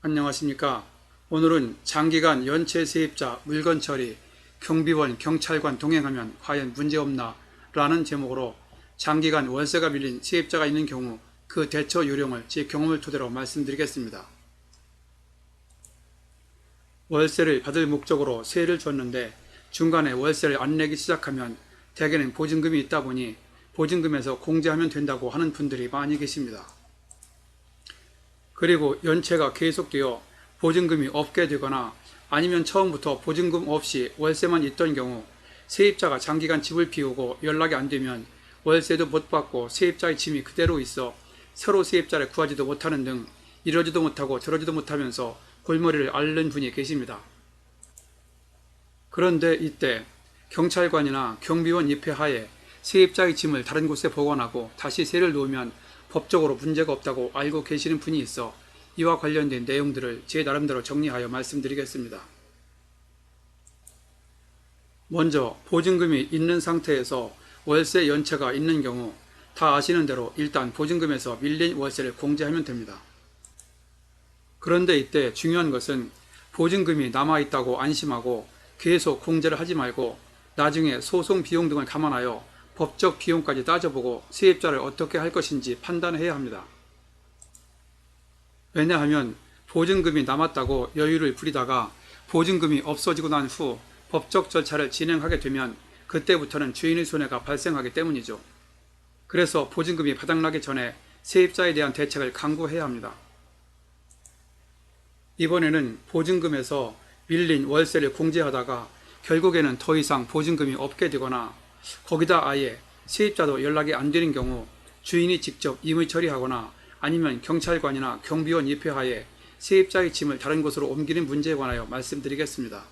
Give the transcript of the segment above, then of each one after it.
안녕하십니까. 오늘은 장기간 연체 세입자 물건 처리, 경비원, 경찰관 동행하면 과연 문제없나? 라는 제목으로 장기간 월세가 밀린 세입자가 있는 경우 그 대처 요령을 제 경험을 토대로 말씀드리겠습니다. 월세를 받을 목적으로 세를 줬는데 중간에 월세를 안 내기 시작하면 대개는 보증금이 있다 보니 보증금에서 공제하면 된다고 하는 분들이 많이 계십니다. 그리고 연체가 계속되어 보증금이 없게 되거나 아니면 처음부터 보증금 없이 월세만 있던 경우 세입자가 장기간 집을 비우고 연락이 안 되면 월세도 못 받고 세입자의 짐이 그대로 있어 새로 세입자를 구하지도 못하는 등 이러지도 못하고 저러지도 못하면서 골머리를 앓는 분이 계십니다. 그런데 이때 경찰관이나 경비원 입회 하에 세입자의 짐을 다른 곳에 보관하고 다시 세를 놓으면 법적으로 문제가 없다고 알고 계시는 분이 있어 이와 관련된 내용들을 제 나름대로 정리하여 말씀드리겠습니다. 먼저 보증금이 있는 상태에서 월세 연체가 있는 경우 다 아시는 대로 일단 보증금에서 밀린 월세를 공제하면 됩니다. 그런데 이때 중요한 것은 보증금이 남아있다고 안심하고 계속 공제를 하지 말고 나중에 소송 비용 등을 감안하여 법적 비용까지 따져보고 세입자를 어떻게 할 것인지 판단해야 합니다. 왜냐하면 보증금이 남았다고 여유를 부리다가 보증금이 없어지고 난 후 법적 절차를 진행하게 되면 그때부터는 주인의 손해가 발생하기 때문이죠. 그래서 보증금이 바닥나기 전에 세입자에 대한 대책을 강구해야 합니다. 이번에는 보증금에서 밀린 월세를 공제하다가 결국에는 더 이상 보증금이 없게 되거나 거기다 아예 세입자도 연락이 안 되는 경우 주인이 직접 임의 처리하거나 아니면 경찰관이나 경비원 입회하에 세입자의 짐을 다른 곳으로 옮기는 문제에 관하여 말씀드리겠습니다.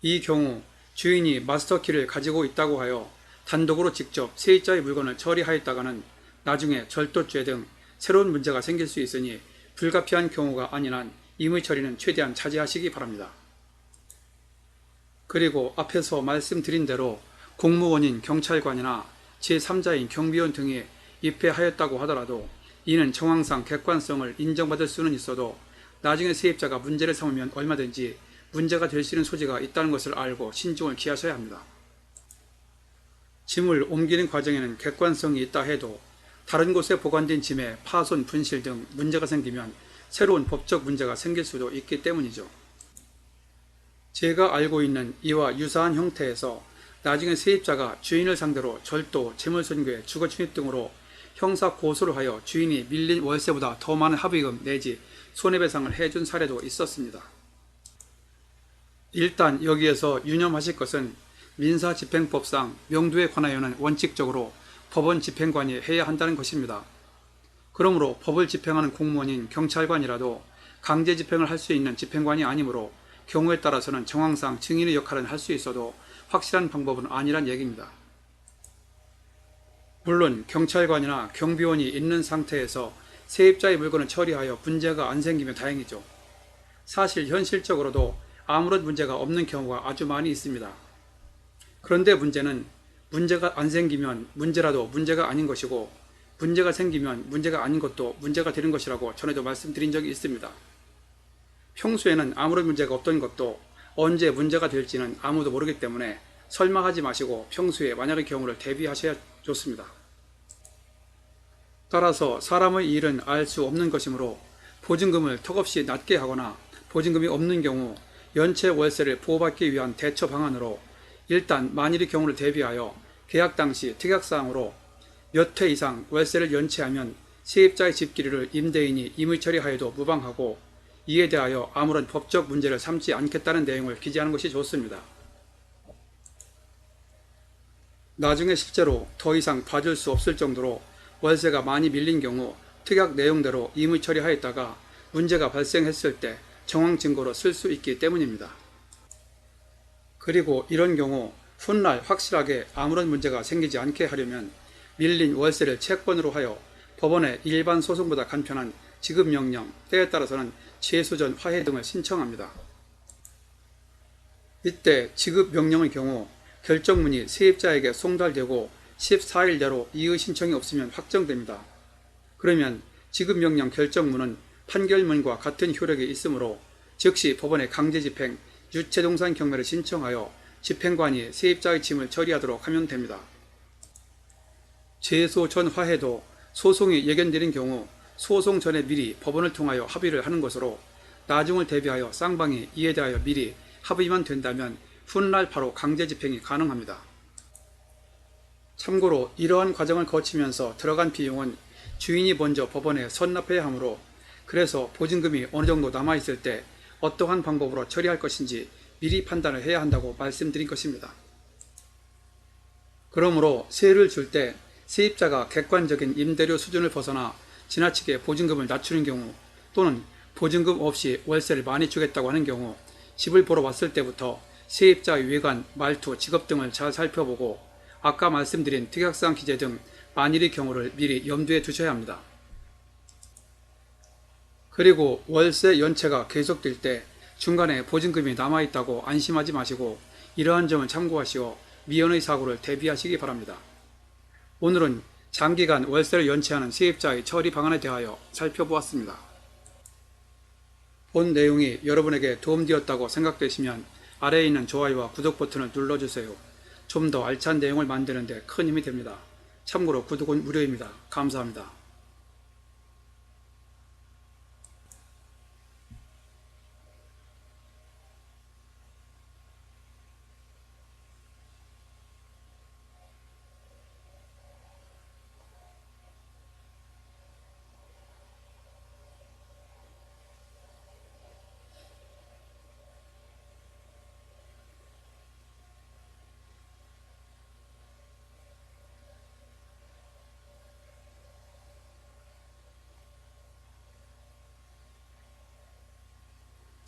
이 경우 주인이 마스터키를 가지고 있다고 하여 단독으로 직접 세입자의 물건을 처리하였다가는 나중에 절도죄 등 새로운 문제가 생길 수 있으니 불가피한 경우가 아닌 한 임의 처리는 최대한 자제하시기 바랍니다. 그리고 앞에서 말씀드린 대로 공무원인 경찰관이나 제3자인 경비원 등이 입회하였다고 하더라도 이는 정황상 객관성을 인정받을 수는 있어도 나중에 세입자가 문제를 삼으면 얼마든지 문제가 될 수 있는 소지가 있다는 것을 알고 신중을 기하셔야 합니다. 짐을 옮기는 과정에는 객관성이 있다 해도 다른 곳에 보관된 짐에 파손, 분실 등 문제가 생기면 새로운 법적 문제가 생길 수도 있기 때문이죠. 제가 알고 있는 이와 유사한 형태에서 나중에 세입자가 주인을 상대로 절도, 재물손괴, 주거침입 등으로 형사 고소를 하여 주인이 밀린 월세보다 더 많은 합의금 내지 손해배상을 해준 사례도 있었습니다. 일단 여기에서 유념하실 것은 민사집행법상 명도에 관하여는 원칙적으로 법원 집행관이 해야 한다는 것입니다. 그러므로 법을 집행하는 공무원인 경찰관이라도 강제 집행을 할 수 있는 집행관이 아니므로 경우에 따라서는 정황상 증인의 역할은 할 수 있어도 확실한 방법은 아니란 얘기입니다. 물론 경찰관이나 경비원이 있는 상태에서 세입자의 물건을 처리하여 문제가 안 생기면 다행이죠. 사실 현실적으로도 아무런 문제가 없는 경우가 아주 많이 있습니다. 그런데 문제는 문제가 안 생기면 문제라도 문제가 아닌 것이고 문제가 생기면 문제가 아닌 것도 문제가 되는 것이라고 전에도 말씀드린 적이 있습니다. 평소에는 아무런 문제가 없던 것도 언제 문제가 될지는 아무도 모르기 때문에 설마하지 마시고 평소에 만약의 경우를 대비하셔야 좋습니다. 따라서 사람의 일은 알 수 없는 것이므로 보증금을 턱없이 낮게 하거나 보증금이 없는 경우 연체 월세를 보호받기 위한 대처 방안으로 일단 만일의 경우를 대비하여 계약 당시 특약사항으로 몇 회 이상 월세를 연체하면 세입자의 집기류를 임대인이 임의 처리하여도 무방하고 이에 대하여 아무런 법적 문제를 삼지 않겠다는 내용을 기재하는 것이 좋습니다. 나중에 실제로 더 이상 봐줄 수 없을 정도로 월세가 많이 밀린 경우 특약 내용대로 임의 처리하였다가 문제가 발생했을 때 정황 증거로 쓸 수 있기 때문입니다. 그리고 이런 경우 훗날 확실하게 아무런 문제가 생기지 않게 하려면 밀린 월세를 채권으로 하여 법원에 일반 소송보다 간편한 지급명령, 때에 따라서는 최수전 화해 등을 신청합니다. 이때 지급명령의 경우 결정문이 세입자에게 송달되고 14일 내로 이의 신청이 없으면 확정됩니다. 그러면 지급명령 결정문은 판결문과 같은 효력이 있으므로 즉시 법원에 강제집행, 유체동산 경매를 신청하여 집행관이 세입자의 짐을 처리하도록 하면 됩니다. 제소 전화해도 소송이 예견되는 경우 소송 전에 미리 법원을 통하여 합의를 하는 것으로 나중을 대비하여 쌍방이 이에 대하여 미리 합의만 된다면 훗날 바로 강제집행이 가능합니다. 참고로 이러한 과정을 거치면서 들어간 비용은 주인이 먼저 법원에 선납해야 하므로 그래서 보증금이 어느 정도 남아있을 때 어떠한 방법으로 처리할 것인지 미리 판단을 해야 한다고 말씀드린 것입니다. 그러므로 세를 줄 때 세입자가 객관적인 임대료 수준을 벗어나 지나치게 보증금을 낮추는 경우 또는 보증금 없이 월세를 많이 주겠다고 하는 경우 집을 보러 왔을 때부터 세입자의 외관, 말투, 직업 등을 잘 살펴보고 아까 말씀드린 특약사항 기재 등 만일의 경우를 미리 염두에 두셔야 합니다. 그리고 월세 연체가 계속될 때 중간에 보증금이 남아있다고 안심하지 마시고 이러한 점을 참고하시어 미연의 사고를 대비하시기 바랍니다. 오늘은 장기간 월세를 연체하는 세입자의 처리 방안에 대하여 살펴보았습니다. 본 내용이 여러분에게 도움되었다고 생각되시면 아래에 있는 좋아요와 구독 버튼을 눌러주세요. 좀 더 알찬 내용을 만드는 데 큰 힘이 됩니다. 참고로 구독은 무료입니다. 감사합니다.